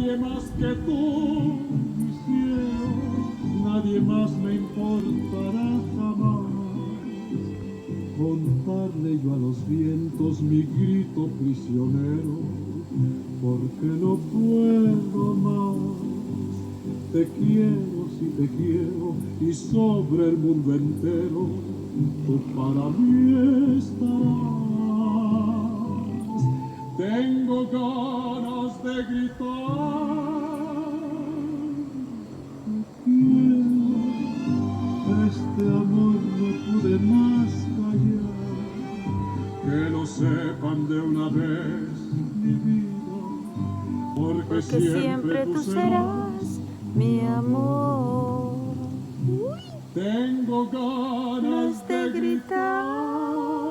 nadie más que tú, mi cielo, nadie más me importará jamás. Contarle yo a los vientos mi grito prisionero, porque no puedo más. Te quiero, si te quiero, y sobre el mundo entero, tú para mí estarás. Tengo ganas de gritar, te quiero, este amor no pude más callar. Que lo sepan de una vez, mi vida, porque siempre tú serás mi amor. Tengo ganas de gritar.